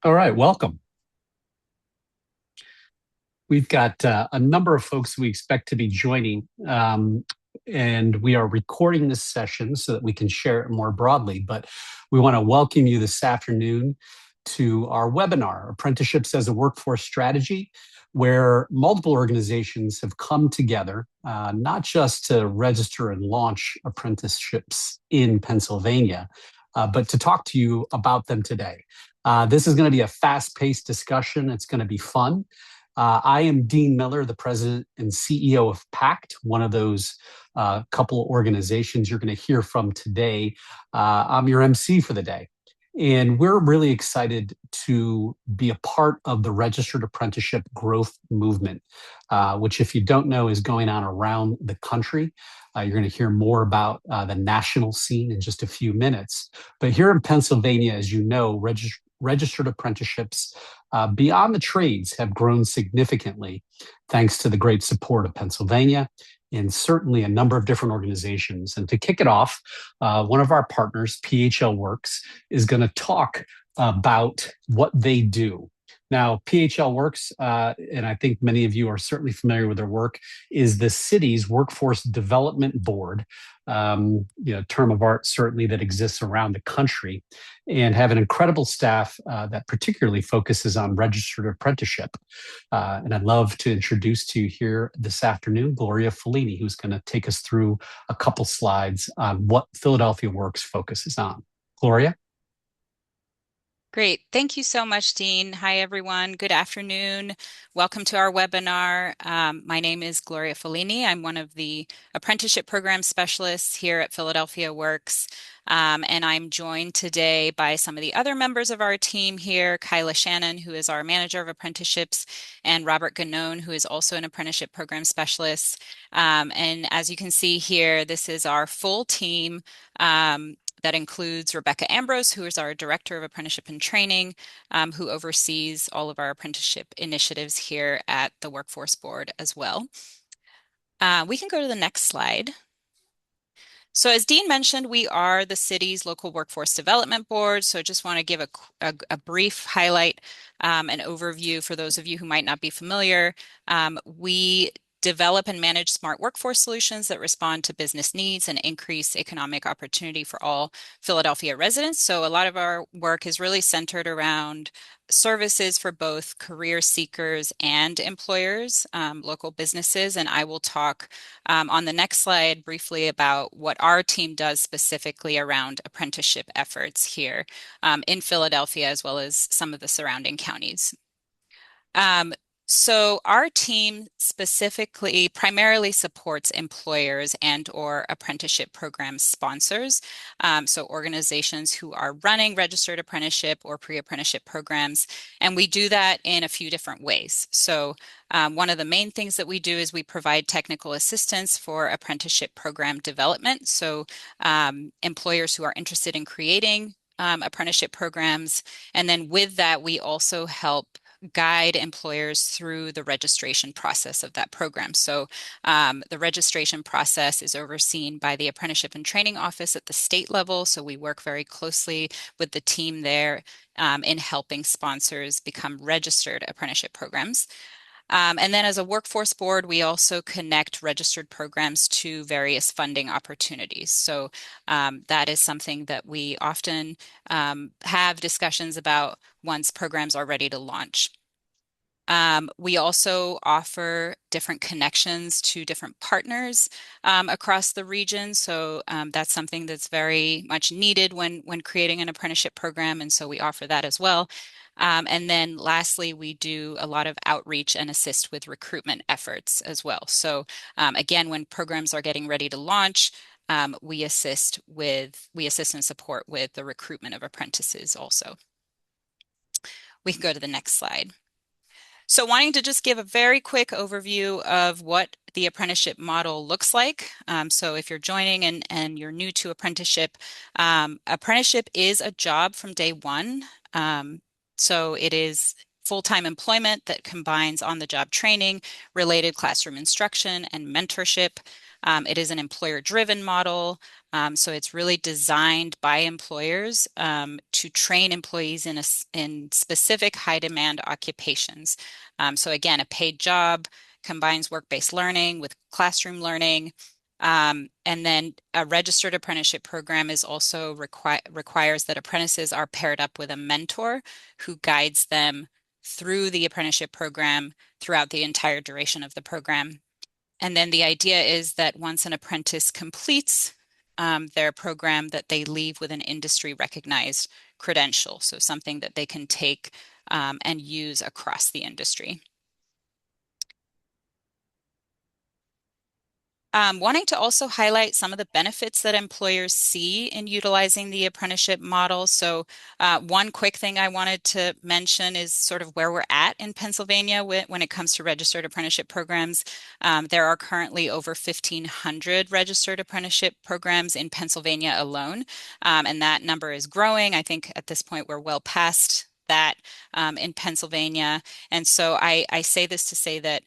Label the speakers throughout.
Speaker 1: All right, welcome. We've got a number of folks we expect to be joining, and we are recording this session so that we can share it more broadly. But we want to welcome you this afternoon to our webinar, Apprenticeships as a Workforce Strategy, where multiple organizations have come together, not just to register and launch apprenticeships in Pennsylvania, but to talk to you about them today. This is going to be a fast-paced discussion. It's going to be fun. I am Dean Miller, the president and CEO of PACT, one of those couple of organizations you're going to hear from today. I'm your MC for the day. And we're really excited to be a part of the registered apprenticeship growth movement, which, if you don't know, is going on around the country. You're going to hear more about the national scene in just a few minutes. But here in Pennsylvania, as you know, registered apprenticeships beyond the trades have grown significantly thanks to the great support of Pennsylvania and certainly a number of different organizations. And to kick it off, one of our partners, PHL Works, is going to talk about what they do. Now, PHL Works, and I think many of you are certainly familiar with their work, is the city's workforce development board, term of art certainly that exists around the country, and have an incredible staff that particularly focuses on registered apprenticeship. And I'd love to introduce to you here this afternoon, Gloria Fallini, who's going to take us through a couple slides on what Philadelphia Works focuses on. Gloria?
Speaker 2: Great. Thank you so much, Dean. Hi, everyone. Good afternoon. Welcome to our webinar. My name is Gloria Fallini. I'm one of the apprenticeship program specialists here at Philadelphia Works. And I'm joined today by some of the other members of our team here, Kyla Shannon, who is our manager of apprenticeships, and Robert Ganone, who is also an apprenticeship program specialist. And as you can see here, this is our full team. That includes Rebecca Ambrose, who is our Director of Apprenticeship and Training, who oversees all of our apprenticeship initiatives here at the Workforce Board as well. We can go to the next slide. So as Dean mentioned, we are the city's local workforce development board. So I just want to give a brief highlight, an overview for those of you who might not be familiar. We develop and manage smart workforce solutions that respond to business needs and increase economic opportunity for all Philadelphia residents. So a lot of our work is really centered around services for both career seekers and employers, local businesses. And I will talk on the next slide briefly about what our team does specifically around apprenticeship efforts here in Philadelphia, as well as some of the surrounding counties. So our team specifically primarily supports employers and or apprenticeship program sponsors. So organizations who are running registered apprenticeship or pre-apprenticeship programs. And we do that in a few different ways. So one of the main things that we do is we provide technical assistance for apprenticeship program development. So employers who are interested in creating apprenticeship programs. And then with that, we also help guide employers through the registration process of that program. So the registration process is overseen by the Apprenticeship and Training Office at the state level. So we work very closely with the team there in helping sponsors become registered apprenticeship programs. And then as a workforce board, we also connect registered programs to various funding opportunities. So that is something that we often have discussions about once programs are ready to launch. We also offer different connections to different partners across the region. So that's something that's very much needed when creating an apprenticeship program. And so we offer that as well. And then lastly, we do a lot of outreach and assist with recruitment efforts as well. So again, when programs are getting ready to launch, we assist and support with the recruitment of apprentices also. We can go to the next slide. So wanting to just give a very quick overview of what the apprenticeship model looks like. So if you're joining and you're new to apprenticeship, apprenticeship is a job from day one. So it is full-time employment that combines on-the-job training, related classroom instruction, and mentorship. It is an employer-driven model, so it's really designed by employers to train employees in specific high-demand occupations. So again, a paid job combines work-based learning with classroom learning. And then a registered apprenticeship program is also requires that apprentices are paired up with a mentor who guides them through the apprenticeship program throughout the entire duration of the program. And then the idea is that once an apprentice completes their program, that they leave with an industry recognized credential, so something that they can take and use across the industry. Wanting to also highlight some of the benefits that employers see in utilizing the apprenticeship model. So one quick thing I wanted to mention is sort of where we're at in Pennsylvania when it comes to registered apprenticeship programs. There are currently over 1,500 registered apprenticeship programs in Pennsylvania alone, and that number is growing. I think at this point we're well past that in Pennsylvania. And so I say this to say that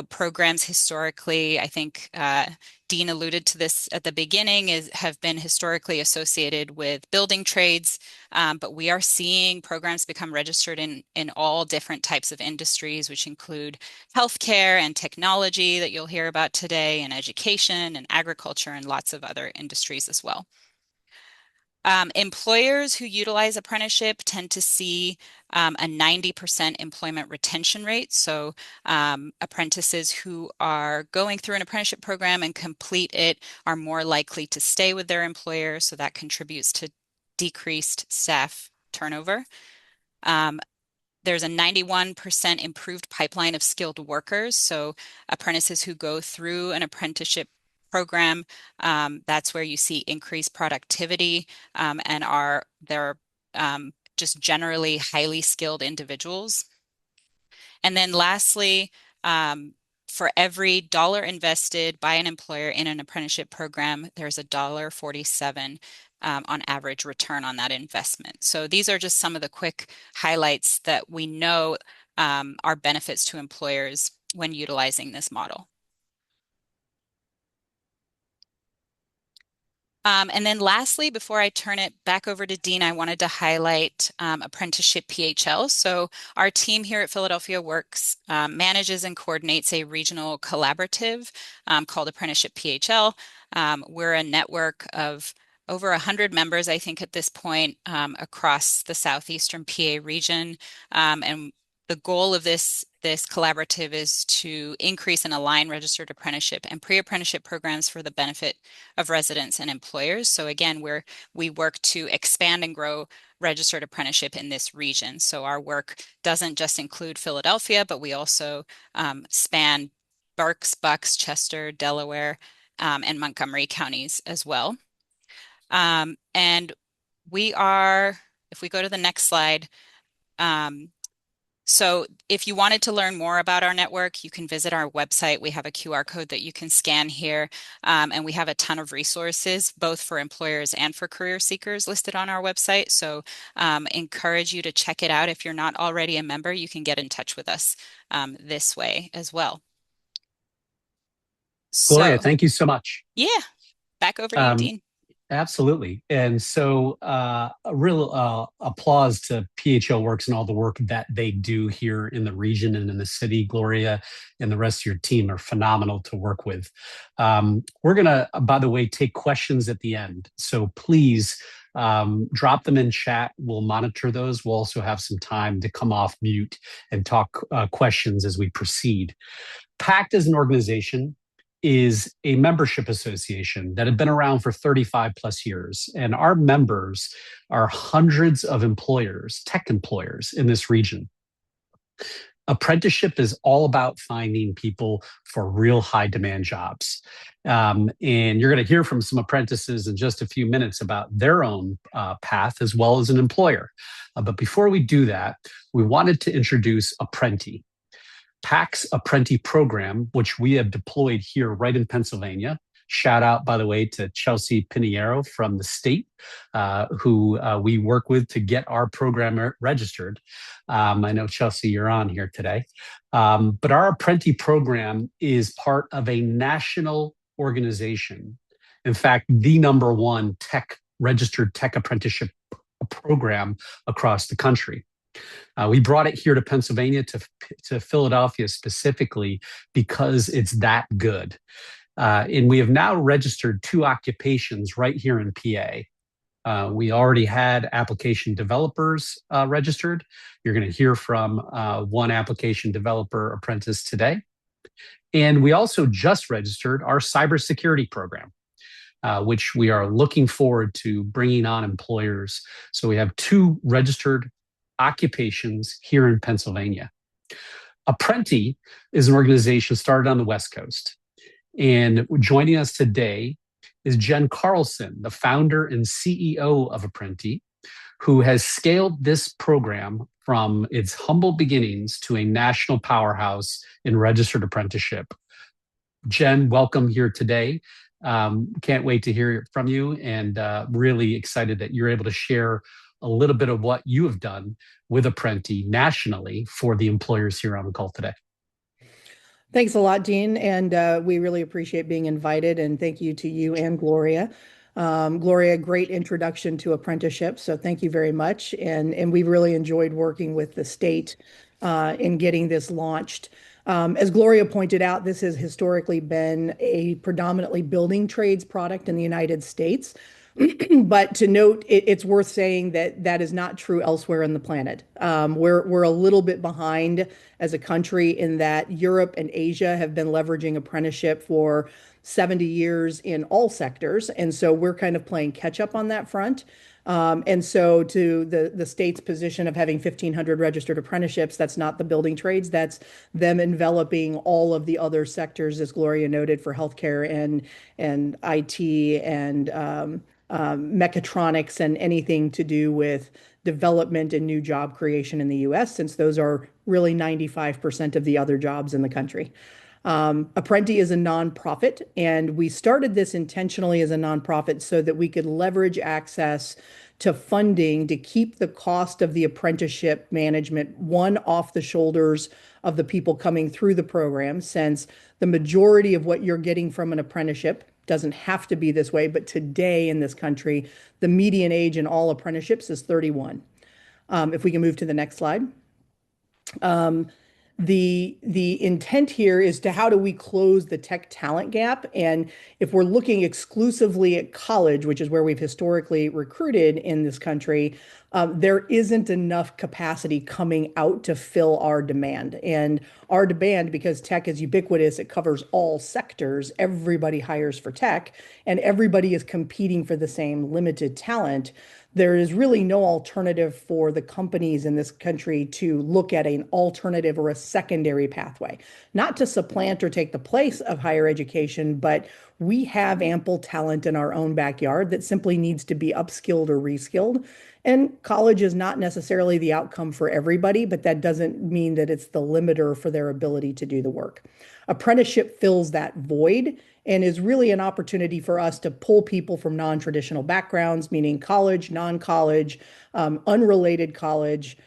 Speaker 2: programs historically, I think Dean alluded to this at the beginning, have been historically associated with building trades, but we are seeing programs become registered in all different types of industries, which include healthcare and technology that you'll hear about today, and education and agriculture and lots of other industries as well. Employers who utilize apprenticeship tend to see a 90% employment retention rate. So apprentices who are going through an apprenticeship program and complete it are more likely to stay with their employer. So that contributes to decreased staff turnover. There's a 91% improved pipeline of skilled workers. So apprentices who go through an apprenticeship program, that's where you see increased productivity and they're just generally highly skilled individuals. And then lastly, for every dollar invested by an employer in an apprenticeship program, there's $1.47 on average return on that investment. So these are just some of the quick highlights that we know are benefits to employers when utilizing this model. And then lastly, before I turn it back over to Dean, I wanted to highlight ApprenticeshipPHL. So our team here at Philadelphia Works manages and coordinates a regional collaborative called ApprenticeshipPHL. We're a network of over 100 members, I think, at this point across the southeastern PA region. And the goal of this collaborative is to increase and align registered apprenticeship and pre-apprenticeship programs for the benefit of residents and employers. So again, we work to expand and grow registered apprenticeship in this region. So our work doesn't just include Philadelphia, but we also span Berks, Bucks, Chester, Delaware, and Montgomery counties as well. And we are, if we go to the next slide, so if you wanted to learn more about our network, you can visit our website. We have a QR code that you can scan here, and we have a ton of resources, both for employers and for career seekers listed on our website. So encourage you to check it out. If you're not already a member, you can get in touch with us this way as well.
Speaker 1: Gloria, thank you so much.
Speaker 2: Yeah, back over to you, Dean.
Speaker 1: Absolutely. And so a real applause to PHL Works and all the work that they do here in the region and in the city. Gloria and the rest of your team are phenomenal to work with. We're going to, by the way, take questions at the end. So please drop them in chat. We'll monitor those. We'll also have some time to come off mute and talk questions as we proceed. PACT as an organization is a membership association that had been around for 35 plus years. And our members are hundreds of employers, tech employers in this region. Apprenticeship is all about finding people for real high demand jobs. And you're going to hear from some apprentices in just a few minutes about their own path as well as an employer. But before we do that, we wanted to introduce Apprenti. PACT's Apprenti program, which we have deployed here right in Pennsylvania, Shout out, by the way, to Chelsea Piniero from the state, who we work with to get our program registered. I know, Chelsea, you're on here today. But our Apprenti program is part of a national organization. In fact, the number one registered tech apprenticeship program across the country. We brought it here to Pennsylvania, to Philadelphia specifically, because it's that good. And we have now registered 2 occupations right here in PA. We already had application developers registered. You're going to hear from one application developer apprentice today. And we also just registered our cybersecurity program, which we are looking forward to bringing on employers. So we have 2 registered occupations here in Pennsylvania. Apprenti is an organization started on the West Coast. And joining us today is Jen Carlson, the founder and CEO of Apprenti, who has scaled this program from its humble beginnings to a national powerhouse in registered apprenticeship. Jen, welcome here today. Can't wait to hear from you, and really excited that you're able to share a little bit of what you have done with Apprenti nationally for the employers here on the call today.
Speaker 3: Thanks a lot, Dean, and we really appreciate being invited, and thank you to you and Gloria. Gloria, great introduction to apprenticeship, so thank you very much. And we've really enjoyed working with the state in getting this launched. As Gloria pointed out, this has historically been a predominantly building trades product in the United States. But to note, it's worth saying that that is not true elsewhere on the planet. We're a little bit behind as a country in that Europe and Asia have been leveraging apprenticeship for 70 years in all sectors. And so we're kind of playing catch up on that front. And so to the state's position of having 1,500 registered apprenticeships, that's not the building trades. That's them enveloping all of the other sectors, as Gloria noted, for healthcare and IT and mechatronics and anything to do with development and new job creation in the US, since those are really 95% of the other jobs in the country. Apprenti is a nonprofit, and we started this intentionally as a nonprofit so that we could leverage access to funding to keep the cost of the apprenticeship management off the shoulders of the people coming through the program, since the majority of what you're getting from an apprenticeship doesn't have to be this way, but today in this country, the median age in all apprenticeships is 31. If we can move to the next slide. The intent here is to how do we close the tech talent gap? And if we're looking exclusively at college, which is where we've historically recruited in this country, there isn't enough capacity coming out to fill our demand. And our demand, because tech is ubiquitous, it covers all sectors, everybody hires for tech, and everybody is competing for the same limited talent. There is really no alternative for the companies in this country to look at an alternative or a secondary pathway, not to supplant or take the place of higher education, but we have ample talent in our own backyard that simply needs to be upskilled or reskilled. And college is not necessarily the outcome for everybody, but that doesn't mean that it's the limiter for their ability to do the work. Apprenticeship fills that void and is really an opportunity for us to pull people from non-traditional backgrounds, meaning college, non-college, unrelated college,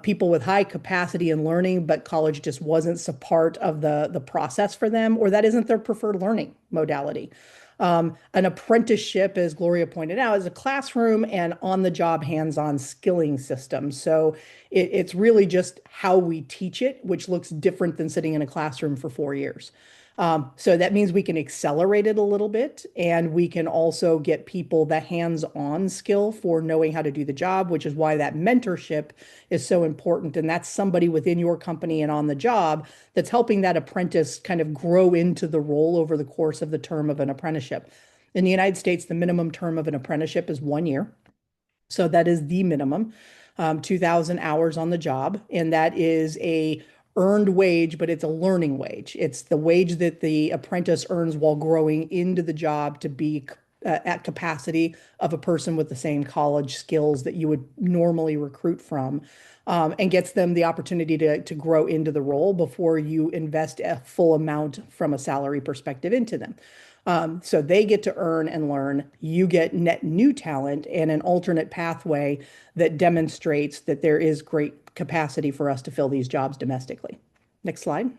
Speaker 3: people with high capacity in learning, but college just wasn't a part of the process for them, or that isn't their preferred learning modality. An apprenticeship, as Gloria pointed out, is a classroom and on-the-job, hands-on skilling system. So it's really just how we teach it, which looks different than sitting in a classroom for 4 years. So that means we can accelerate it a little bit, and we can also get people the hands-on skill for knowing how to do the job, which is why that mentorship is so important. And that's somebody within your company and on the job that's helping that apprentice kind of grow into the role over the course of the term of an apprenticeship. In the United States, the minimum term of an apprenticeship is 1 year. So that is the minimum, 2,000 hours on the job. And that is a earned wage, but it's a learning wage. It's the wage that the apprentice earns while growing into the job to be at capacity of a person with the same college skills that you would normally recruit from, and gets them the opportunity to grow into the role before you invest a full amount from a salary perspective into them. So they get to earn and learn. You get net new talent and an alternate pathway that demonstrates that there is great capacity for us to fill these jobs domestically. Next slide.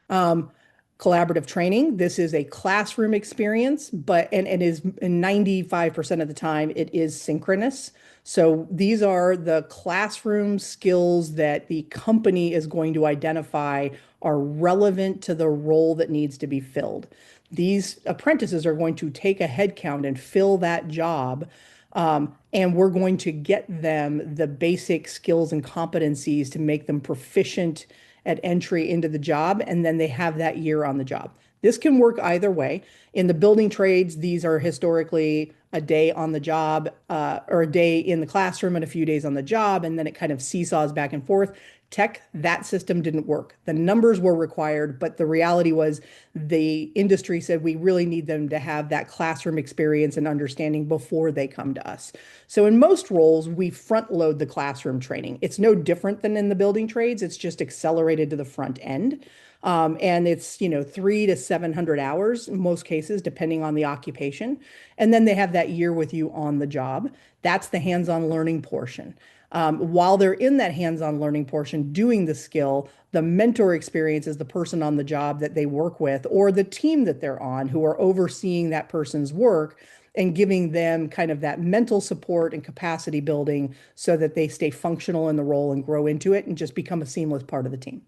Speaker 3: Collaborative training. This is a classroom experience, and is 95% of the time it is synchronous. So these are the classroom skills that the company is going to identify are relevant to the role that needs to be filled. These apprentices are going to take a headcount and fill that job. And we're going to get them the basic skills and competencies to make them proficient at entry into the job, and then they have that year on the job. This can work either way. In the building trades, these are historically a day on the job, or a day in the classroom and a few days on the job, and then it kind of seesaws back and forth. Tech, that system didn't work. The numbers were required, but the reality was the industry said we really need them to have that classroom experience and understanding before they come to us. So in most roles, we front load the classroom training. It's no different than in the building trades. It's just accelerated to the front end. And it's, 300 to 700 hours in most cases, depending on the occupation. And then they have that year with you on the job. That's the hands-on learning portion. While they're in that hands-on learning portion doing the skill, the mentor experience is the person on the job that they work with or the team that they're on who are overseeing that person's work and giving them kind of that mental support and capacity building so that they stay functional in the role and grow into it and just become a seamless part of the team.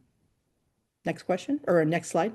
Speaker 3: Next question or next slide.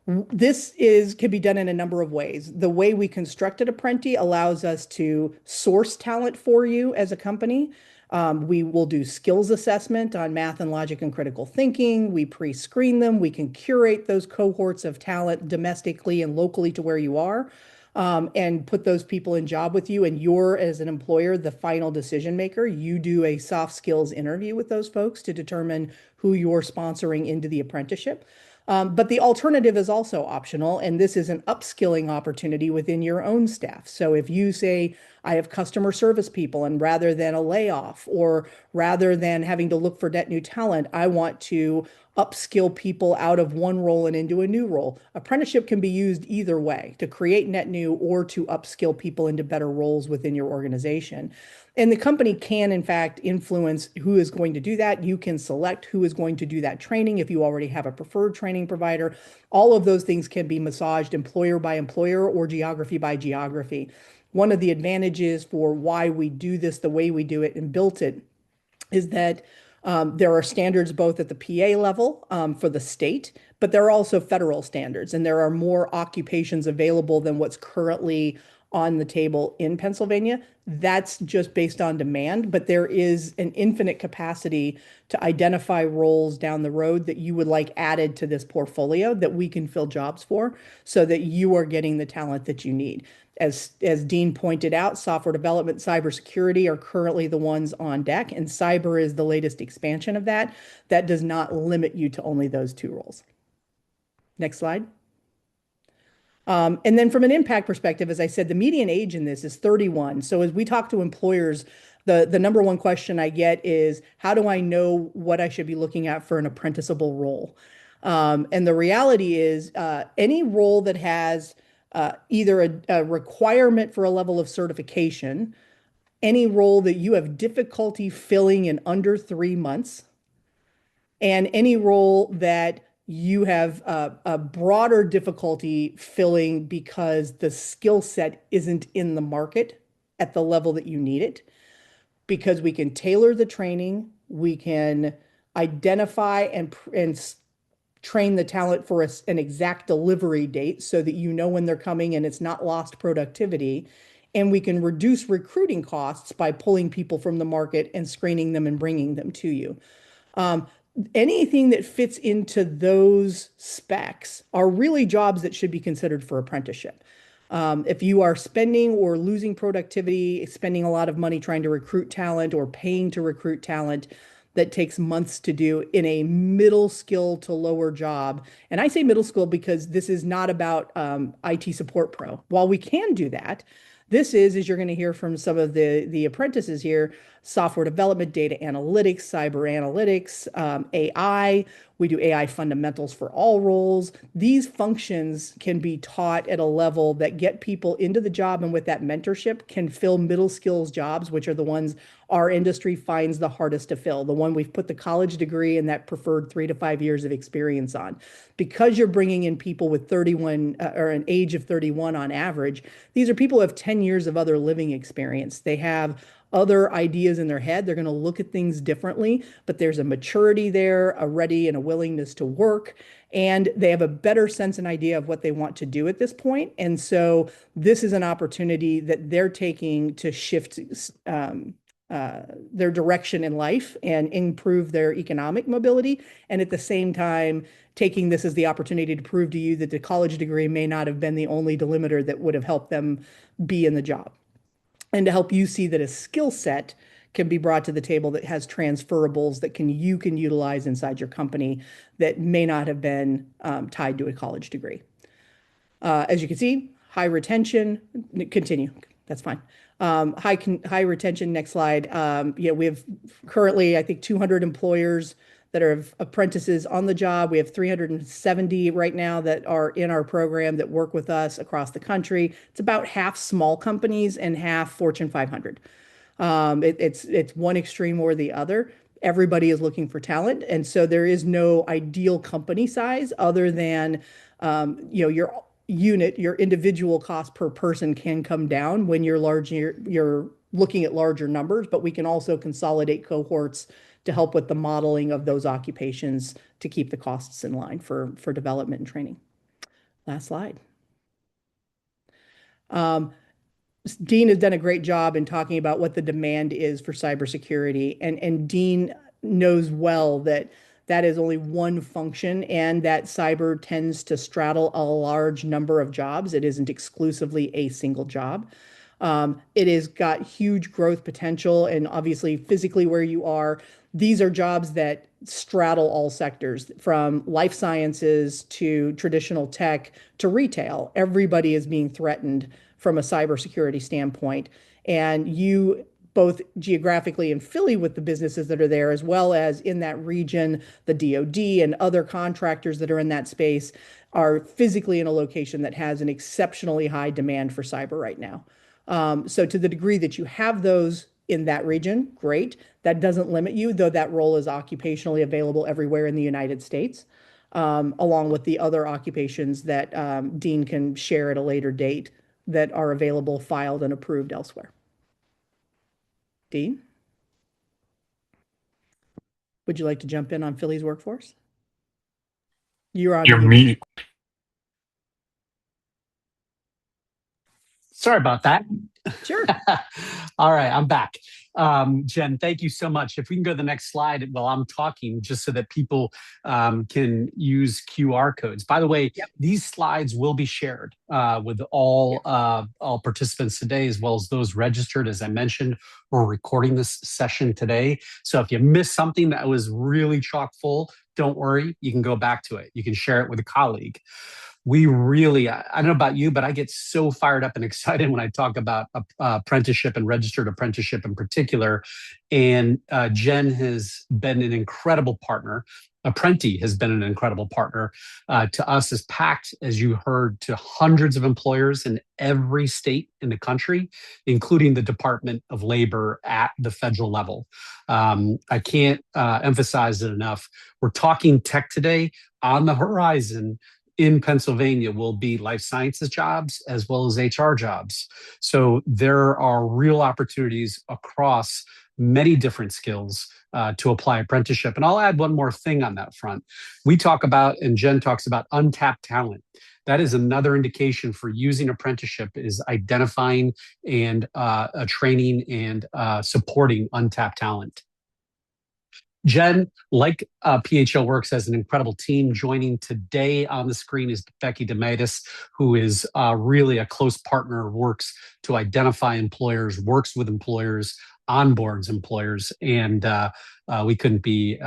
Speaker 3: This can be done in a number of ways. The way we constructed Apprenti allows us to source talent for you as a company. We will do skills assessment on math and logic and critical thinking. We pre-screen them. We can curate those cohorts of talent domestically and locally to where you are, and put those people in job with you. And you're, as an employer, the final decision maker. You do a soft skills interview with those folks to determine who you're sponsoring into the apprenticeship. But the alternative is also optional, and this is an upskilling opportunity within your own staff. So if you say, I have customer service people, and rather than a layoff or rather than having to look for net new talent, I want to upskill people out of one role and into a new role. Apprenticeship can be used either way, to create net new or to upskill people into better roles within your organization. And the company can, in fact, influence who is going to do that. You can select who is going to do that training if you already have a preferred training provider. All of those things can be massaged employer by employer or geography by geography. One of the advantages for why we do this the way we do it and built it is that there are standards both at the PA level for the state, but there are also federal standards, and there are more occupations available than what's currently on the table in Pennsylvania. That's just based on demand, but there is an infinite capacity to identify roles down the road that you would like added to this portfolio that we can fill jobs for so that you are getting the talent that you need. As Dean pointed out, software development, cybersecurity are currently the ones on deck, and cyber is the latest expansion of that. That does not limit you to only those two roles. Next slide. And then from an impact perspective, as I said, the median age in this is 31. So as we talk to employers, the number one question I get is, how do I know what I should be looking at for an apprenticeable role? And the reality is any role that has either a requirement for a level of certification, any role that you have difficulty filling in under 3 months, and any role that you have a broader difficulty filling because the skill set isn't in the market at the level that you need it, because we can tailor the training, we can identify and train the talent for an exact delivery date so that you know when they're coming and it's not lost productivity. And we can reduce recruiting costs by pulling people from the market and screening them and bringing them to you. Anything that fits into those specs are really jobs that should be considered for apprenticeship. If you are spending or losing productivity, spending a lot of money trying to recruit talent or paying to recruit talent that takes months to do in a middle skill to lower job. And I say middle skill because this is not about IT support pro. While we can do that, This is, as you're going to hear from some of the apprentices here, software development, data analytics, cyber analytics, AI. We do AI fundamentals for all roles. These functions can be taught at a level that get people into the job, and with that mentorship can fill middle skills jobs, which are the ones our industry finds the hardest to fill, the one we've put the college degree and that preferred 3 to 5 years of experience on. Because you're bringing in people with 31 or an age of 31 on average, these are people who have 10 years of other living experience. They have other ideas in their head. They're going to look at things differently, but there's a maturity there, a ready and a willingness to work, and they have a better sense and idea of what they want to do at this point. And so this is an opportunity that they're taking to shift their direction in life and improve their economic mobility. And at the same time, taking this as the opportunity to prove to you that the college degree may not have been the only delimiter that would have helped them be in the job. And to help you see that a skill set can be brought to the table that has transferables that you can utilize inside your company that may not have been tied to a college degree. As you can see, high retention. Continue. That's fine. High retention. Next slide. We have currently, I think, 200 employers that are apprentices on the job. We have 370 right now that are in our program that work with us across the country. It's about half small companies and half Fortune 500. It's one extreme or the other. Everybody is looking for talent, and so there is no ideal company size other than your individual cost per person can come down when you're large. You're looking at larger numbers, but we can also consolidate cohorts to help with the modeling of those occupations to keep the costs in line for development and training. Last slide. Dean has done a great job in talking about what the demand is for cybersecurity, and Dean knows well that that is only one function and that cyber tends to straddle a large number of jobs. It isn't exclusively a single job. It has got huge growth potential, and obviously physically where you are, these are jobs that straddle all sectors, from life sciences to traditional tech to retail. Everybody is being threatened from a cybersecurity standpoint. And you, both geographically in Philly with the businesses that are there, as well as in that region, the DoD and other contractors that are in that space, are physically in a location that has an exceptionally high demand for cyber right now. So to the degree that you have those in that region, great. That doesn't limit you, though that role is occupationally available everywhere in the United States, along with the other occupations that Dean can share at a later date that are available, filed, and approved elsewhere. Dean? Would you like to jump in on Philly's workforce? You're on mute.
Speaker 1: Sorry about that.
Speaker 3: Sure.
Speaker 1: All right, I'm back. Jen, thank you so much. If we can go to the next slide while I'm talking, just so that people can use QR codes. By the way, these slides will be shared with all participants today, as well as those registered. As I mentioned, we're recording this session today. So if you missed something that was really chock full, don't worry, you can go back to it. You can share it with a colleague. We really, I don't know about you, but I get so fired up and excited when I talk about apprenticeship and registered apprenticeship in particular. And Jen has been an incredible partner. Apprenti has been an incredible partner to us as PACT, as you heard, to hundreds of employers in every state in the country, including the Department of Labor at the federal level. I can't emphasize it enough. We're talking tech today. On the horizon in Pennsylvania will be life sciences jobs as well as HR jobs. So there are real opportunities across many different skills to apply apprenticeship. And I'll add one more thing on that front. We talk about, and Jen talks about, untapped talent. That is another indication for using apprenticeship, is identifying and training and supporting untapped talent. Jen, like PHL Works, has an incredible team. Joining today on the screen is Becky DeMatis, who is really a close partner, works to identify employers, works with employers, onboards employers, and we couldn't be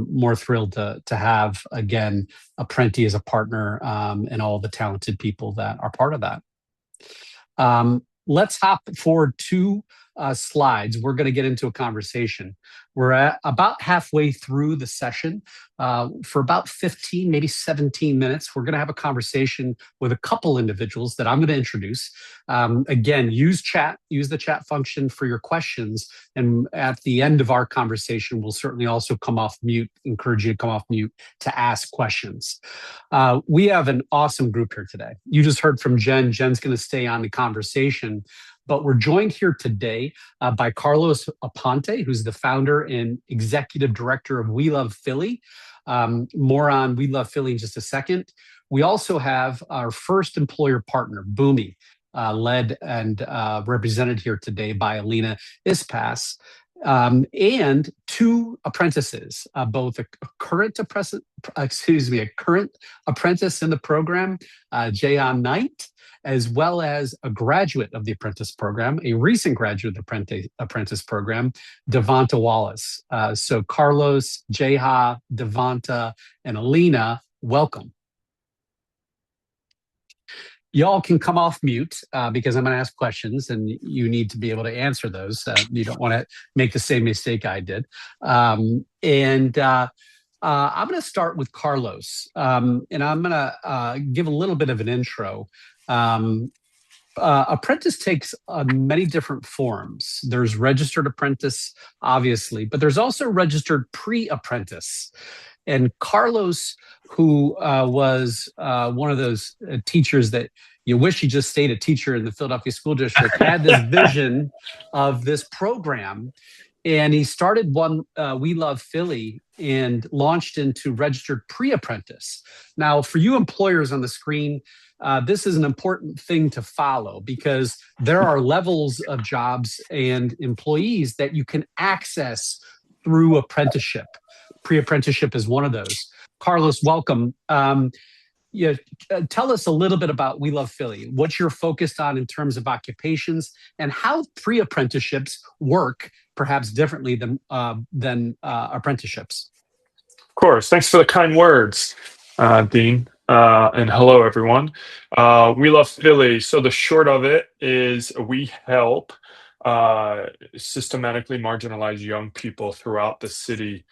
Speaker 1: more thrilled to have, again, Apprenti as a partner and all the talented people that are part of that. let's hop forward 2 slides. We're going to get into a conversation. We're at about halfway through the session. For about 15, maybe 17 minutes, we're going to have a conversation with a couple individuals that I'm going to introduce. Again, use the chat function for your questions. And at the end of our conversation, we'll certainly also come off mute, encourage you to come off mute to ask questions. We have an awesome group here today. You just heard from Jen. Jen's going to stay on the conversation. But we're joined here today by Carlos Aponte, who's the founder and executive director of We Love Philly. More on We Love Philly in just a second. We also have our first employer partner, Boomi, led and represented here today by Alina Ispas, and 2 apprentices, both a current apprentice in the program, Jaha Knight, as well as a graduate of the apprentice program, a recent graduate of the apprentice program, Davonta Wallace. So Carlos, Jaha, Davonta, and Alina, welcome. Y'all can come off mute because I'm going to ask questions and you need to be able to answer those. You don't want to make the same mistake I did. I'm going to start with Carlos, and I'm going to give a little bit of an intro. Apprentice takes many different forms. There's registered apprentice, obviously, but there's also registered pre-apprentice. And Carlos, who was one of those teachers that you wish he just stayed a teacher in the Philadelphia School District, had this vision of this program. And he started one, We Love Philly, and launched into registered pre-apprentice. Now, for you employers on the screen, this is an important thing to follow because there are levels of jobs and employees that you can access through apprenticeship. Pre-apprenticeship is one of those. Carlos, welcome. Tell us a little bit about We Love Philly, what you're focused on in terms of occupations, and how pre-apprenticeships work perhaps differently than apprenticeships.
Speaker 4: Of course. Thanks for the kind words, Dean. And hello, everyone. We Love Philly. So the short of it is we help systematically marginalized young people throughout the city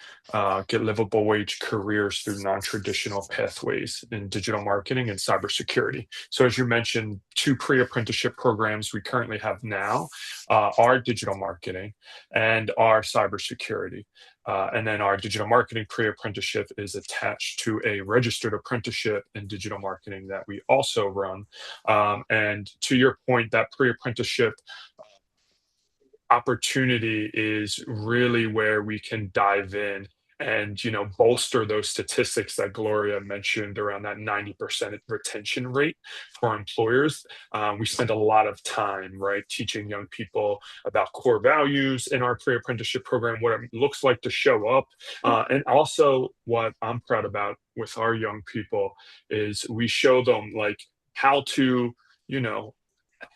Speaker 4: get livable wage careers through non-traditional pathways in digital marketing and cybersecurity. So as you mentioned, 2 pre-apprenticeship programs we currently have now are digital marketing and our cybersecurity. And then our digital marketing pre-apprenticeship is attached to a registered apprenticeship in digital marketing that we also run. And to your point, that pre-apprenticeship opportunity is really where we can dive in and bolster those statistics that Gloria mentioned around that 90% retention rate for employers. We spend a lot of time, right, teaching young people about core values in our pre-apprenticeship program, what it looks like to show up, and also what I'm proud about with our young people is we show them like how to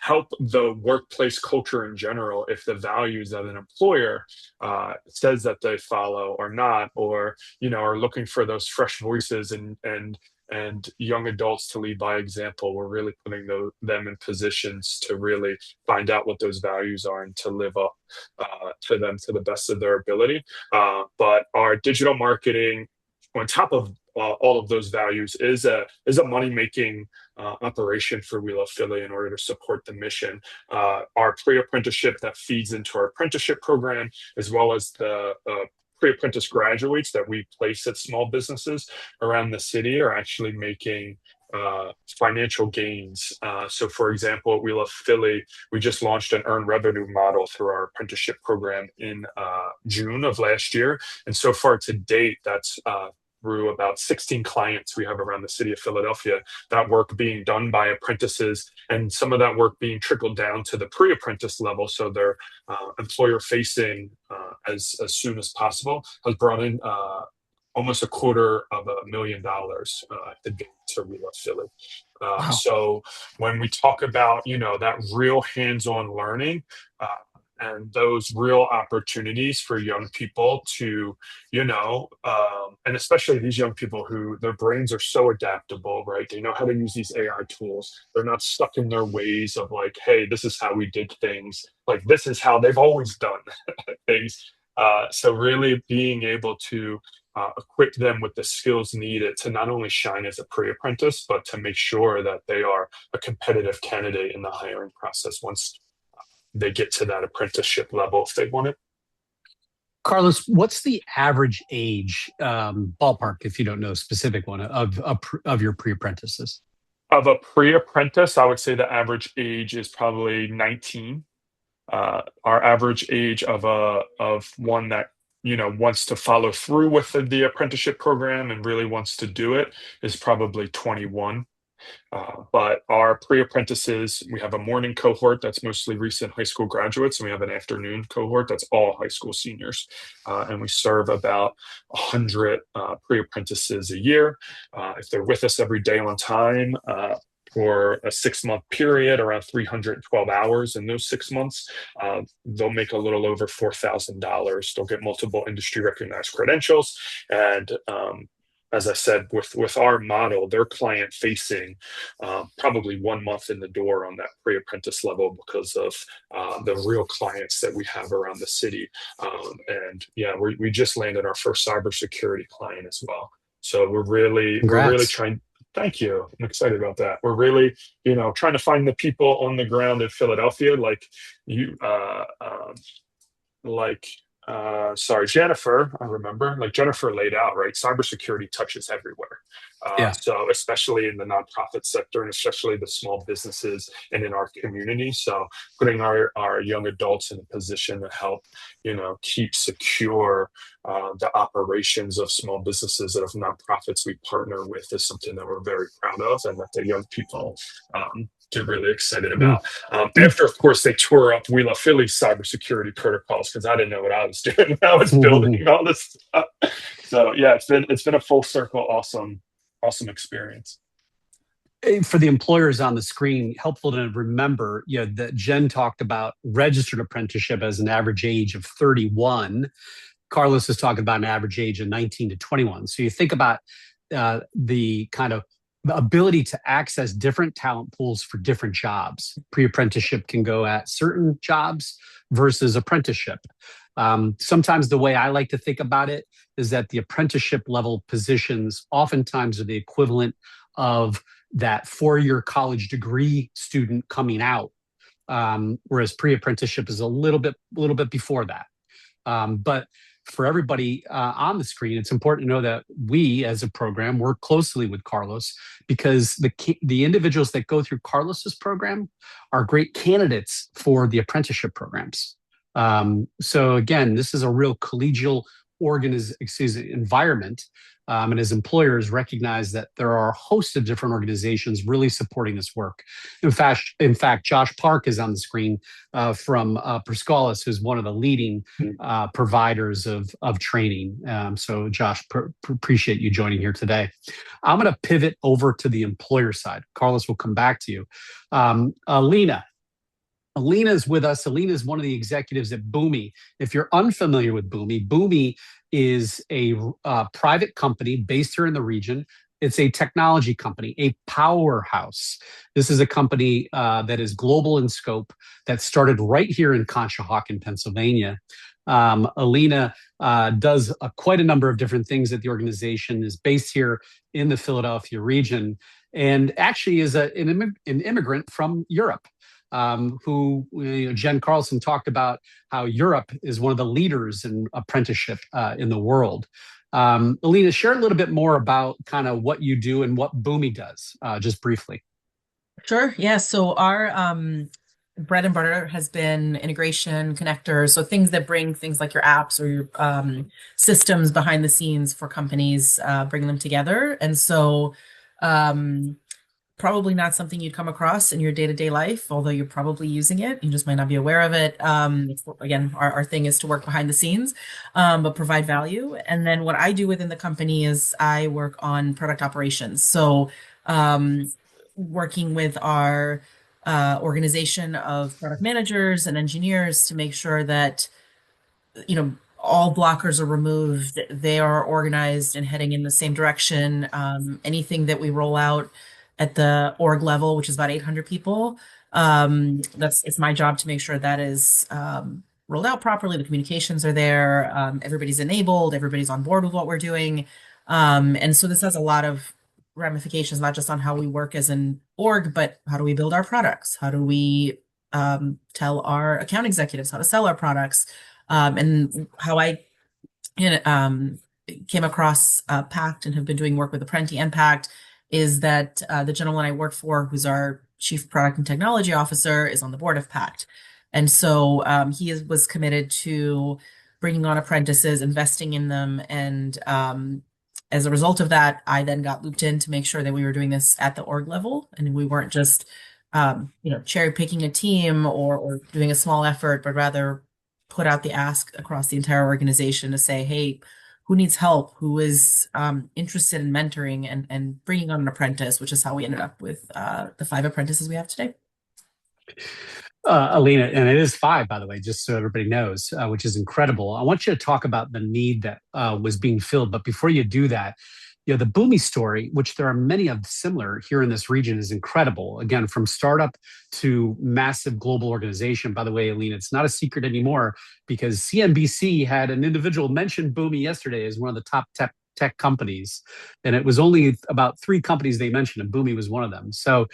Speaker 4: help the workplace culture in general if the values that an employer says that they follow or not, or are looking for those fresh voices and young adults to lead by example. We're really putting them in positions to really find out what those values are and to live up to them to the best of their ability. But our digital marketing, on top of all of those values, is a money-making operation for We Love Philly in order to support the mission. Our pre-apprenticeship that feeds into our apprenticeship program, as well as the pre-apprentice graduates that we place at small businesses around the city, are actually making financial gains. So for example, at We Love Philly, we just launched an earned revenue model through our apprenticeship program in June of last year. And so far to date, that's through about 16 clients we have around the city of Philadelphia, that work being done by apprentices, and some of that work being trickled down to the pre-apprentice level, so they're employer-facing as soon as possible, has brought in almost $250,000 to date to We Love Philly. Wow. So when we talk about that real hands-on learning, and those real opportunities for young people to, and especially these young people who their brains are so adaptable, right? They know how to use these AI tools. They're not stuck in their ways of like, hey, this is how we did things. Like, this is how they've always done things. So really being able to equip them with the skills needed to not only shine as a pre-apprentice, but to make sure that they are a competitive candidate in the hiring process once they get to that apprenticeship level if they want it.
Speaker 1: Carlos, what's the average age, ballpark, if you don't know a specific one, of your pre-apprentices?
Speaker 4: Of a pre-apprentice, I would say the average age is probably 19. Our average age of one that wants to follow through with the apprenticeship program and really wants to do it is probably 21. But our pre-apprentices, we have a morning cohort that's mostly recent high school graduates, and we have an afternoon cohort that's all high school seniors. And we serve about 100 pre-apprentices a year. If they're with us every day on time, for a 6-month period, around 312 hours in those 6 months, they'll make a little over $4,000. They'll get multiple industry recognized credentials. And as I said, with our model, they're client facing probably 1 month in the door on that pre-apprentice level because of the real clients that we have around the city. And yeah, we just landed our first cybersecurity client as well. So we're really trying. Thank you. I'm excited about that. We're really, trying to find the people on the ground in Philadelphia, like you, sorry, Jennifer, I remember, like Jennifer laid out, right? Cybersecurity touches everywhere. So especially in the nonprofit sector and especially the small businesses and in our community. So putting our young adults in a position to help, keep secure the operations of small businesses and of nonprofits we partner with is something that we're very proud of and that the young people get really excited about. After, of course, they tore up We Love Philly cybersecurity protocols because I didn't know what I was doing when I was building all this stuff. So yeah, it's been a full circle, awesome experience.
Speaker 1: For the employers on the screen, helpful to remember, that Jen talked about registered apprenticeship as an average age of 31. Carlos is talking about an average age of 19 to 21. So you think about the kind of ability to access different talent pools for different jobs. Pre-apprenticeship can go at certain jobs versus apprenticeship. Sometimes the way I like to think about it is that the apprenticeship level positions oftentimes are the equivalent of that 4-year college degree student coming out, whereas pre-apprenticeship is a little bit before that. But for everybody on the screen, it's important to know that we, as a program, work closely with Carlos because the individuals that go through Carlos's program are great candidates for the apprenticeship programs. So again, this is a real collegial environment. And as employers recognize that there are a host of different organizations really supporting this work. In fact, Josh Park is on the screen from Perscalis, who's one of the leading providers of training. So Josh, appreciate you joining here today. I'm going to pivot over to the employer side. Carlos will come back to you. Alina is with us. Alina is one of the executives at Boomi. If you're unfamiliar with Boomi, Boomi is a private company based here in the region. It's a technology company, a powerhouse. This is a company that is global in scope that started right here in Conshohocken, Pennsylvania. Alina does quite a number of different things at the organization, is based here in the Philadelphia region, and actually is an immigrant from Europe. Who Jen Carlson talked about how Europe is one of the leaders in apprenticeship in the world. Alina, share a little bit more about kind of what you do and what Boomi does, just briefly.
Speaker 5: Sure. Yeah. So our bread and butter has been integration, connectors, so things that bring things like your apps or your systems behind the scenes for companies, bring them together. And so probably not something you'd come across in your day-to-day life, although you're probably using it. You just might not be aware of it. Again, our thing is to work behind the scenes, but provide value. And then what I do within the company is I work on product operations. So working with our organization of product managers and engineers to make sure that, all blockers are removed. They are organized and heading in the same direction. Anything that we roll out at the org level, which is about 800 people, it's my job to make sure that is rolled out properly. The communications are there. Everybody's enabled. Everybody's on board with what we're doing. And so this has a lot of ramifications, not just on how we work as an org, but how do we build our products? How do we tell our account executives how to sell our products? And how I came across PACT and have been doing work with Apprenti and PACT is that the gentleman I work for, who's our Chief Product and Technology Officer, is on the board of PACT. And so he was committed to bringing on apprentices, investing in them. And as a result of that, I then got looped in to make sure that we were doing this at the org level and we weren't just cherry picking a team or doing a small effort, but rather put out the ask across the entire organization to say, hey, who needs help? Who is interested in mentoring and bringing on an apprentice, which is how we ended up with the 5 apprentices we have today.
Speaker 1: Alina, and it is 5, by the way, just so everybody knows, which is incredible. I want you to talk about the need that was being filled. But before you do that, the Boomi story, which there are many of similar here in this region, is incredible. Again, from startup to massive global organization. By the way, Alina, it's not a secret anymore because CNBC had an individual mention Boomi yesterday as one of the top tech companies. And it was only about 3 companies they mentioned, and Boomi was one of them. So,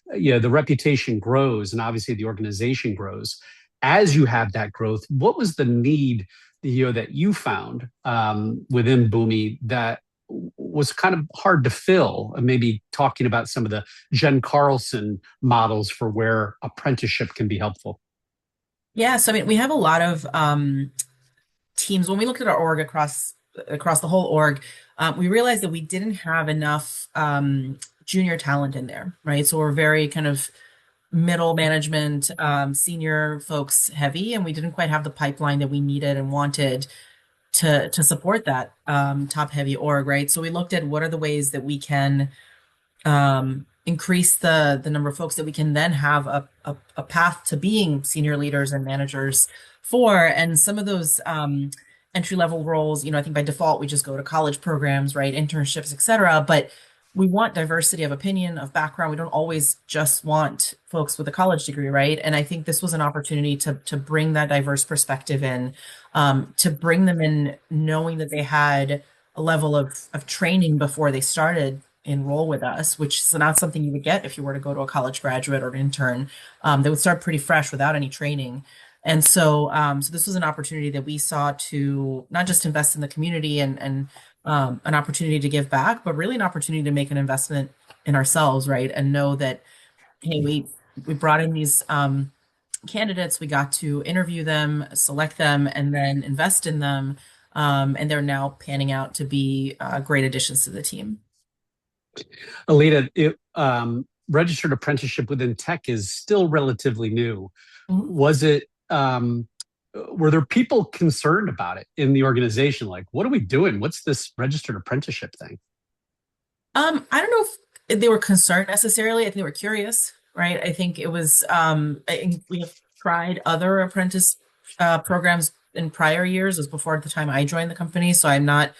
Speaker 1: the reputation grows and obviously the organization grows. As you have that growth, what was the need that you found within Boomi that was kind of hard to fill? And maybe talking about some of the Jen Carlson models for where apprenticeship can be helpful.
Speaker 5: Yeah, so we have a lot of teams. When we looked at our org across the whole org, we realized that we didn't have enough junior talent in there, right? So we're very kind of middle management, senior folks heavy, and we didn't quite have the pipeline that we needed and wanted to support that top heavy org, right? So we looked at what are the ways that we can increase the number of folks that we can then have a path to being senior leaders and managers for. And some of those entry level roles, I think by default we just go to college programs, right? Internships, et cetera. But we want diversity of opinion, of background. We don't always just want folks with a college degree, right? And I think this was an opportunity to bring that diverse perspective in, to bring them in knowing that they had a level of training before they started enroll with us, which is not something you would get if you were to go to a college graduate or an intern. They would start pretty fresh without any training. And so this was an opportunity that we saw to not just invest in the community and an opportunity to give back, but really an opportunity to make an investment in ourselves, right? And know that, hey, we brought in these candidates, we got to interview them, select them, and then invest in them. And they're now panning out to be great additions to the team.
Speaker 1: Alina, registered apprenticeship within tech is still relatively new. Mm-hmm. Was it were there people concerned about it in the organization? Like, what are we doing? What's this registered apprenticeship thing?
Speaker 5: I don't know if they were concerned necessarily. I think they were curious, right? I think it was, we have tried other apprentice programs in prior years. It was before the time I joined the company. So I'm not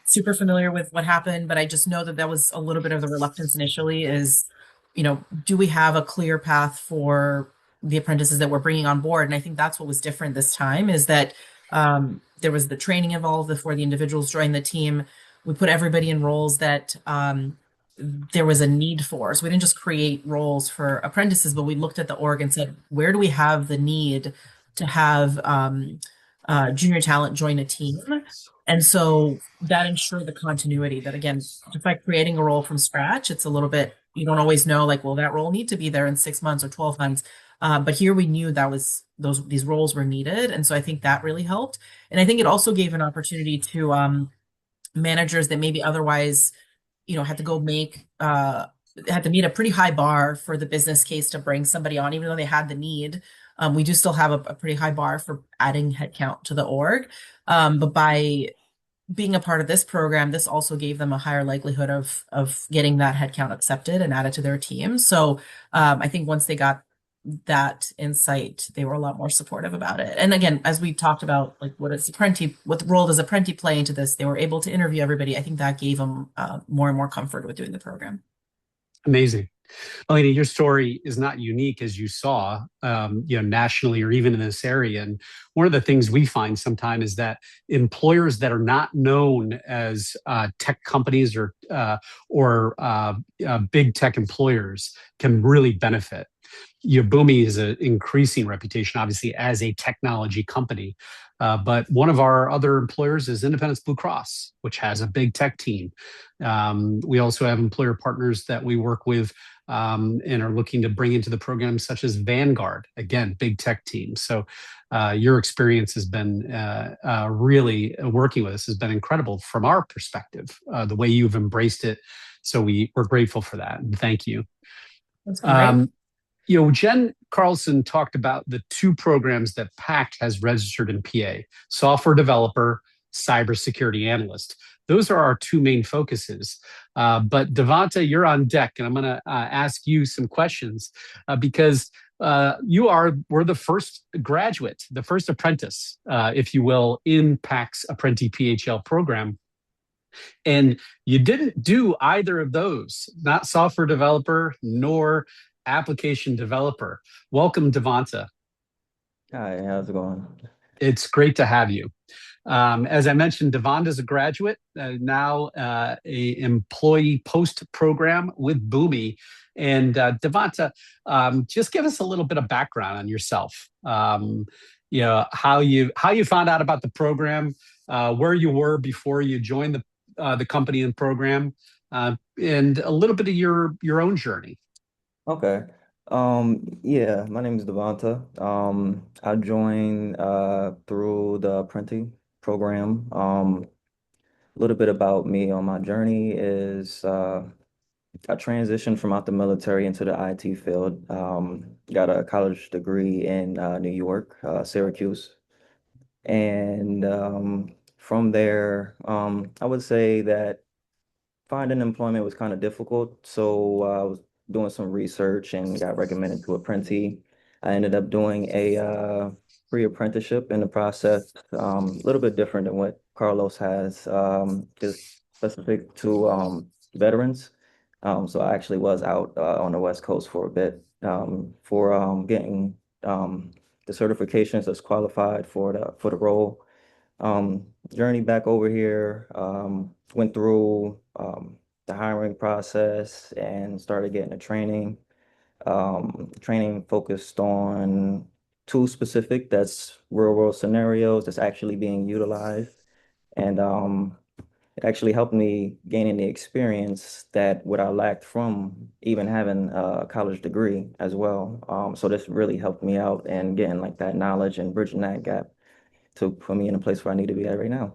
Speaker 5: super familiar with what happened, but I just know that was a little bit of the reluctance initially is, do we have a clear path for the apprentices that we're bringing on board? And I think that's what was different this time is that there was the training involved before the individuals joined the team. We put everybody in roles that there was a need for. So we didn't just create roles for apprentices, but we looked at the org and said, where do we have the need to have junior talent join a team? And so that ensured the continuity that, again, just like creating a role from scratch, it's a little bit, you don't always know, like, will that role need to be there in 6 months or 12 months? But here we knew that these roles were needed. And so I think that really helped. And I think it also gave an opportunity to managers that maybe otherwise, had to go had to meet a pretty high bar for the business case to bring somebody on, even though they had the need. We do still have a pretty high bar for adding headcount to the org. But by being a part of this program, this also gave them a higher likelihood of getting that headcount accepted and added to their team. So I think once they got that insight, they were a lot more supportive about it. And again, as we talked about, like what the role does Apprenti play into this, they were able to interview everybody. I think that gave them more and more comfort with doing the program.
Speaker 1: Amazing. Alina, your story is not unique, as you saw, nationally or even in this area. And one of the things we find sometimes is that employers that are not known as tech companies or big tech employers can really benefit. Boomi is an increasing reputation, obviously, as a technology company. But one of our other employers is Independence Blue Cross, which has a big tech team. We also have employer partners that we work with and are looking to bring into the program, such as Vanguard, again, big tech team. So your experience has been really working with us has been incredible from our perspective, the way you've embraced it. So we're grateful for that. And thank you.
Speaker 5: That's great.
Speaker 1: Jen Carlson talked about the two programs that PACT has registered in PA, software developer, cybersecurity analyst. Those are our two main focuses. But Davonta, you're on deck, and I'm going to ask you some questions because we're the first graduate, the first apprentice, if you will, in PACT's ApprenticeshipPHL program. And you didn't do either of those, not software developer nor application developer. Welcome, Davonta.
Speaker 6: Hi, how's it going?
Speaker 1: It's great to have you. As I mentioned, Davonta is a graduate, now a employee post program with Boomi. And Davonta, just give us a little bit of background on yourself. How you found out about the program, where you were before you joined the company and program, and a little bit of your own journey.
Speaker 6: Okay. Yeah, my name is Davonta. I joined through the Apprenti program. A little bit about me on my journey is I transitioned from out the military into the IT field. Got a college degree in New York, Syracuse. And from there, I would say that finding employment was kind of difficult. So I was doing some research and got recommended to Apprenti. I ended up doing a pre-apprenticeship in the process, a little bit different than what Carlos has, just specific to veterans. So I actually was out on the West Coast for a bit for getting the certifications that's qualified for the role. Journey back over here, went through the hiring process and started getting the training. Training focused on two specific, that's real world scenarios that's actually being utilized. And it actually helped me gaining the experience that what I lacked from even having a college degree as well. So this really helped me out and getting like that knowledge and bridging that gap to put me in a place where I need to be at right now.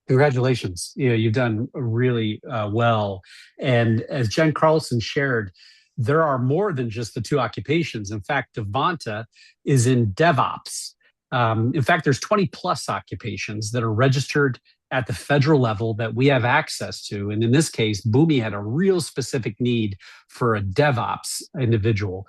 Speaker 1: Congratulations. You've done really well. And as Jen Carlson shared, there are more than just the two occupations. In fact, Davonta is in DevOps. In fact, there's 20 plus occupations that are registered at the federal level that we have access to. And in this case, Boomi had a real specific need for a DevOps individual,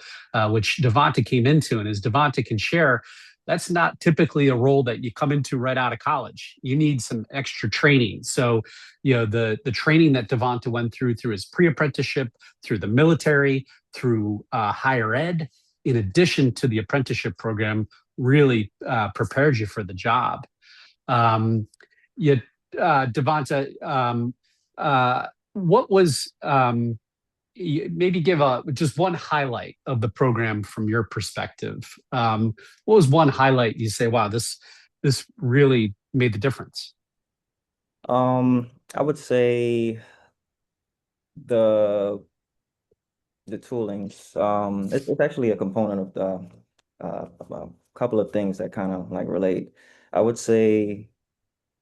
Speaker 1: which Davonta came into. And as Davonta can share, that's not typically a role that you come into right out of college. You need some extra training. So, the training that Davonta went through his pre-apprenticeship, through the military, through higher ed, in addition to the apprenticeship program, really prepared you for the job. Davonta, what was maybe give just one highlight of the program from your perspective. What was one highlight you say, wow, this really made the difference?
Speaker 6: I would say the toolings. It's actually a component of a couple of things that kind of like relate. I would say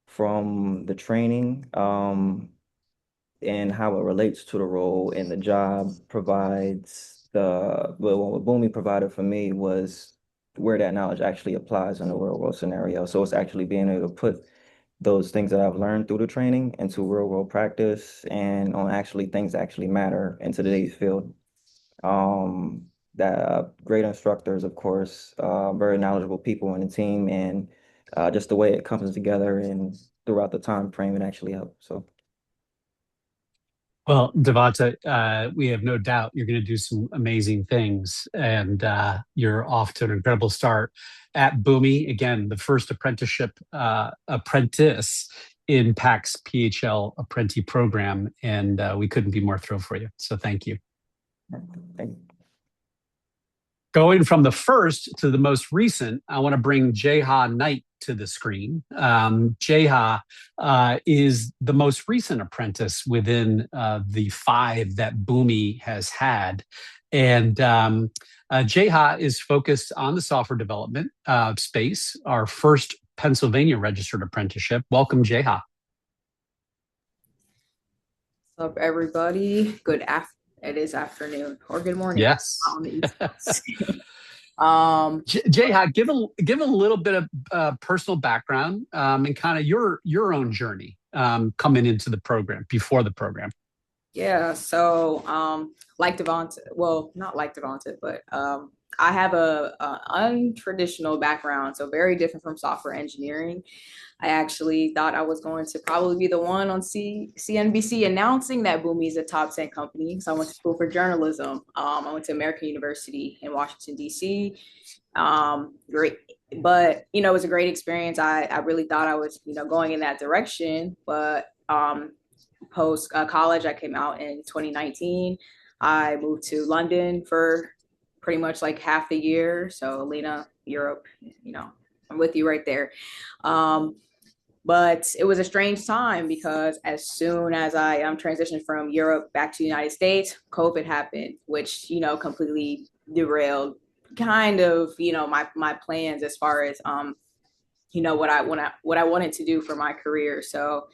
Speaker 6: from the training, and how it relates to the role and the job provides what Boomi provided for me was where that knowledge actually applies in a real world scenario. So it's actually being able to put those things that I've learned through the training into real world practice and on actually things that actually matter in today's field. great instructors, of course, very knowledgeable people in the team, and just the way it comes together and throughout the time frame, it actually helps. So.
Speaker 1: Well, Davonta, we have no doubt you're going to do some amazing things, and you're off to an incredible start at Boomi. Again, the first apprenticeship apprentice in PACT's PHL Apprenti program, and we couldn't be more thrilled for you. So thank you.
Speaker 6: Thank you.
Speaker 1: Going from the first to the most recent, I want to bring Jaha Knight to the screen. Jaha is the most recent apprentice within the 5 that Boomi has had. And Jaha is focused on the software development space, our first Pennsylvania registered apprenticeship. Welcome, Jaha.
Speaker 7: What's up, everybody? It is afternoon or good morning.
Speaker 1: Yes.
Speaker 7: On the East Coast.
Speaker 1: Jaha, give a little bit of personal background and kind of your own journey coming into the program, before the program.
Speaker 7: Yeah, so like Davonta, well, not like Davonta, but I have a untraditional background, so very different from software engineering. I actually thought I was going to probably be the one on CNBC announcing that Boomi is a top 10 company. So I went to school for journalism. I went to American University in Washington, D.C. Great. But, it was a great experience. I really thought I was, going in that direction. But post college, I came out in 2019. I moved to London for pretty much like half the year. So Alina, Europe, I'm with you right there. But it was a strange time because as soon as I transitioned from Europe back to the United States, COVID happened, which, completely derailed kind of, my plans as far as, what I wanted to do for my career. So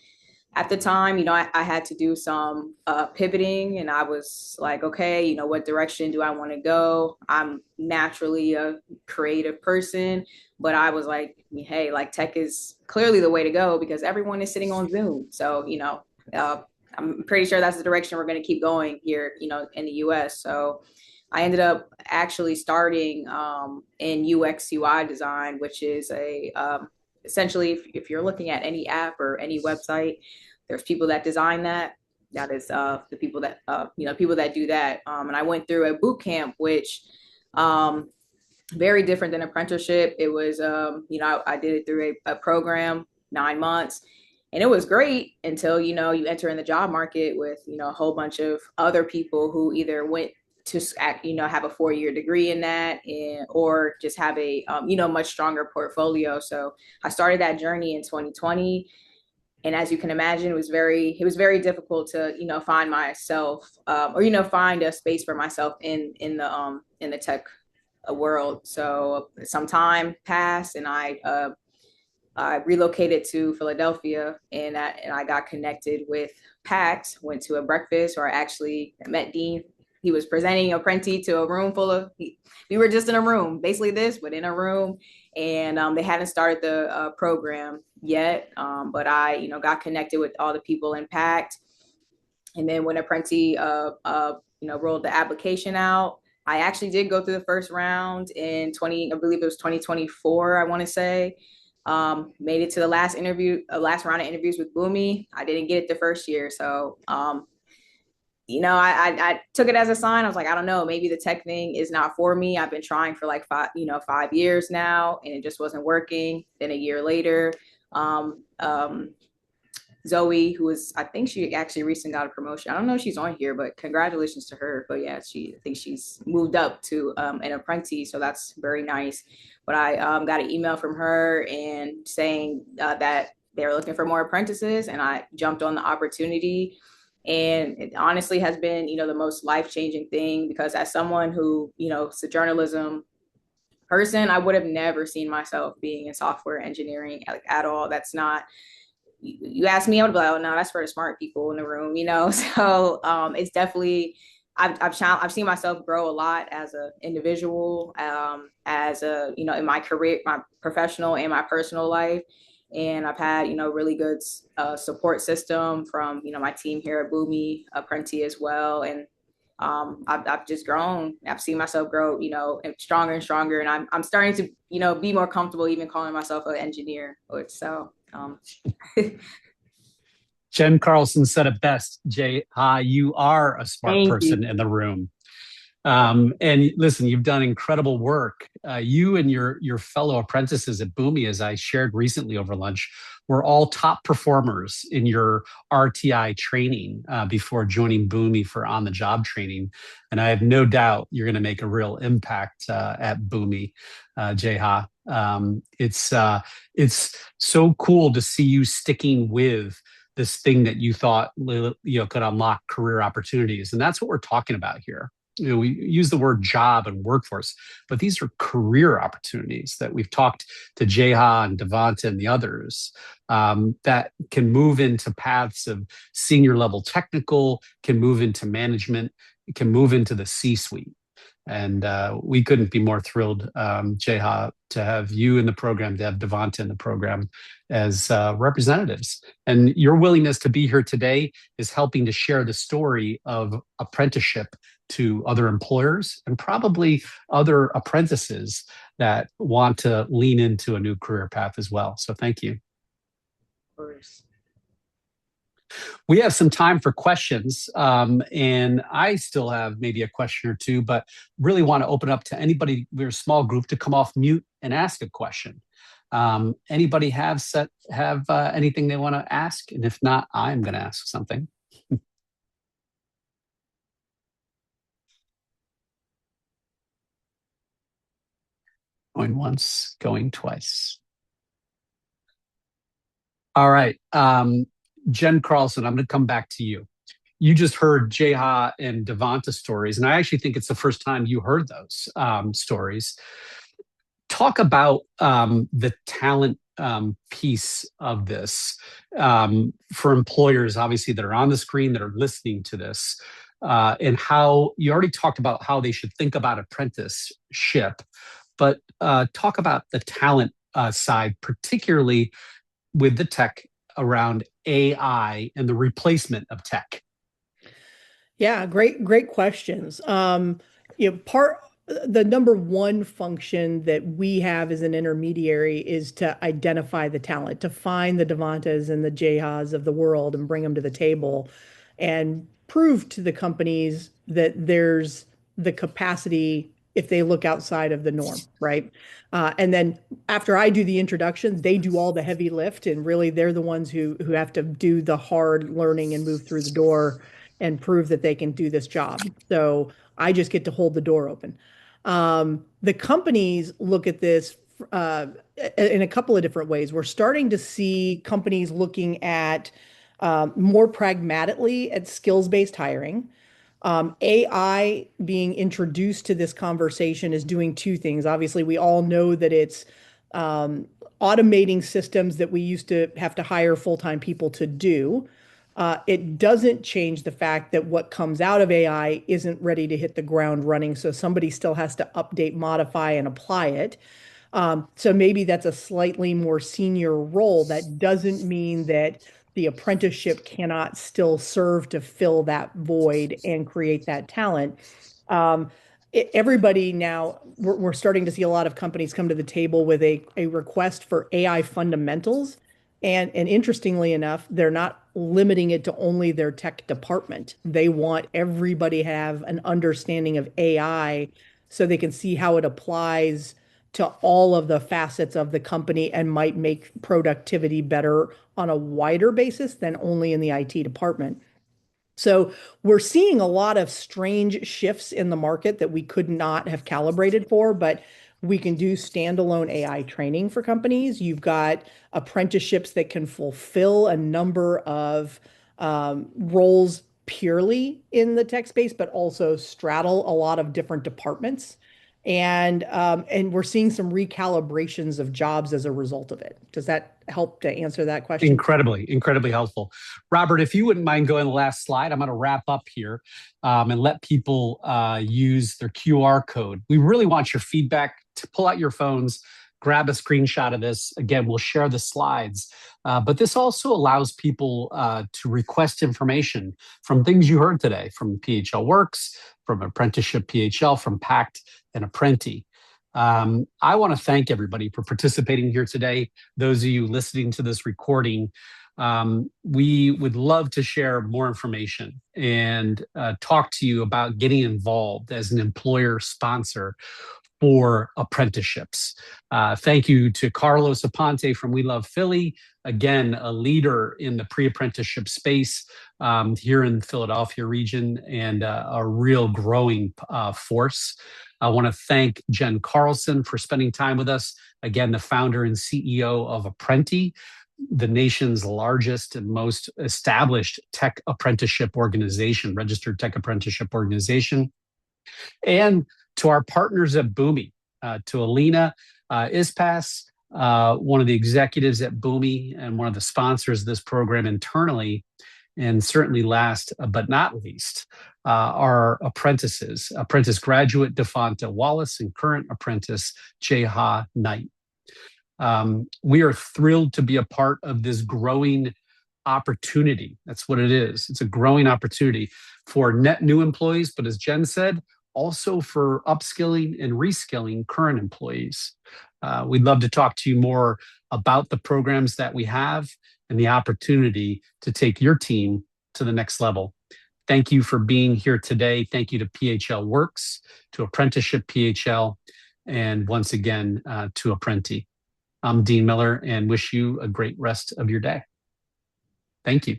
Speaker 7: at the time, I had to do some pivoting, and I was like, okay, what direction do I want to go? I'm naturally a creative person, but I was like, hey, like tech is clearly the way to go because everyone is sitting on Zoom. So, I'm pretty sure that's the direction we're going to keep going here, in the US. So I ended up actually starting in UX UI design, which is essentially, if you're looking at any app or any website, there's people that design that. That is the people that people that do that. And I went through a boot camp, which very different than apprenticeship. It was I did it through a program, 9 months, and it was great until you enter in the job market with a whole bunch of other people who either went to have a 4-year degree in that, or just have a much stronger portfolio. So I started that journey in 2020, and as you can imagine, it was very difficult to find myself or find a space for myself in the tech world. So some time passed, and I relocated to Philadelphia, and I got connected with PACT. Went to a breakfast where I actually met Dean. He was presenting Apprenti to a room full of, we were just in a room, basically this, but in a room. And they hadn't started the program yet. But I, got connected with all the people in PACT. And then when Apprenti, rolled the application out, I actually did go through the first round in I believe it was 2024, I want to say. Made it to the last round of interviews with Boomi. I didn't get it the first year. So, I took it as a sign. I was like, I don't know, maybe the tech thing is not for me. I've been trying for like 5 years now, and it just wasn't working. Then a year later, Zoe, I think she actually recently got a promotion. I don't know if she's on here, but congratulations to her. But yeah, I think she's moved up to an apprentice, so that's very nice. But I got an email from her and saying that they were looking for more apprentices, and I jumped on the opportunity. And it honestly has been, the most life-changing thing, because as someone who, is a journalism person, I would have never seen myself being in software engineering at all. That's not, you ask me, I would be like, oh no, that's for the smart people in the room, So it's definitely, I've seen myself grow a lot as an individual, as a, in my career, my professional and my personal life. And I've had, really good support system from, my team here at Boomi, Apprenti as well. And I've just grown. I've seen myself grow, and stronger. And I'm starting to, be more comfortable even calling myself an engineer. So,
Speaker 1: Jen Carlson said it best, Jaha, you are a smart person in the room. And listen, you've done incredible work. You and your fellow apprentices at Boomi, as I shared recently over lunch, were all top performers in your RTI training before joining Boomi for on-the-job training. And I have no doubt you're going to make a real impact at Boomi, Jaha. It's so cool to see you sticking with this thing that you thought could unlock career opportunities, and that's what we're talking about here. We use the word job and workforce, but these are career opportunities that we've talked to Jaha and Davonta and the others that can move into paths of senior level technical, can move into management, can move into the C-suite. And we couldn't be more thrilled, Jaha, to have you in the program, to have Davonta in the program as representatives. And your willingness to be here today is helping to share the story of apprenticeship to other employers and probably other apprentices that want to lean into a new career path as well. So thank you.
Speaker 7: Of course.
Speaker 1: We have some time for questions, and I still have maybe a question or two, but really want to open up to anybody. We're a small group to come off mute and ask a question. Anybody have anything they want to ask? And if not, I'm going to ask something. Going once, going twice. All right. Jen Carlson, I'm going to come back to you. You just heard Jaha and Davonta stories, and I actually think it's the first time you heard those stories. Talk about the talent piece of this for employers, obviously, that are on the screen, that are listening to this, and how you already talked about how they should think about apprenticeship, but talk about the talent side, particularly with the tech around AI and the replacement of tech.
Speaker 3: Yeah, great questions. The number one function that we have as an intermediary is to identify the talent, to find the Davontas and the Jahas of the world and bring them to the table and prove to the companies that there's the capacity if they look outside of the norm, right? And then after I do the introduction, they do all the heavy lift, and really they're the ones who have to do the hard learning and move through the door and prove that they can do this job. So I just get to hold the door open. The companies look at this in a couple of different ways. We're starting to see companies looking at more pragmatically at skills-based hiring. AI being introduced to this conversation is doing two things. Obviously, we all know that it's automating systems that we used to have to hire full-time people to do. It doesn't change the fact that what comes out of AI isn't ready to hit the ground running. So somebody still has to update, modify, and apply it. So maybe that's a slightly more senior role. That doesn't mean that the apprenticeship cannot still serve to fill that void and create that talent. Everybody now, we're starting to see a lot of companies come to the table with a request for AI fundamentals. And interestingly enough, they're not limiting it to only their tech department. They want everybody to have an understanding of AI so they can see how it applies to all of the facets of the company and might make productivity better on a wider basis than only in the IT department. So we're seeing a lot of strange shifts in the market that we could not have calibrated for, but we can do standalone AI training for companies. You've got apprenticeships that can fulfill a number of roles purely in the tech space, but also straddle a lot of different departments. And we're seeing some recalibrations of jobs as a result of it. Does that help to answer that question?
Speaker 1: Incredibly helpful. Robert, if you wouldn't mind going to the last slide, I'm going to wrap up here and let people use their QR code. We really want your feedback. To pull out your phones, grab a screenshot of this. Again, we'll share the slides, but this also allows people to request information from things you heard today, from PHL Works, from ApprenticeshipPHL, from PACT and Apprenti. I want to thank everybody for participating here today. Those of you listening to this recording, we would love to share more information and talk to you about getting involved as an employer sponsor for apprenticeships. Thank you to Carlos Aponte from We Love Philly, again, a leader in the pre-apprenticeship space here in the Philadelphia region, and a real growing force. I want to thank Jen Carlson for spending time with us. Again, the founder and CEO of Apprenti, the nation's largest and most established tech apprenticeship organization, registered tech apprenticeship organization. And to our partners at Boomi, to Alina Ispas, one of the executives at Boomi and one of the sponsors of this program internally, and certainly last but not least, our apprentices, apprentice graduate Davonta Wallace and current apprentice Jaha Knight. We are thrilled to be a part of this growing opportunity. That's what it is. It's a growing opportunity for net new employees, but as Jen said, also for upskilling and reskilling current employees. We'd love to talk to you more about the programs that we have and the opportunity to take your team to the next level. Thank you for being here today. Thank you to PHL Works, to ApprenticeshipPHL, and once again, to Apprenti. I'm Dean Miller and wish you a great rest of your day. Thank you.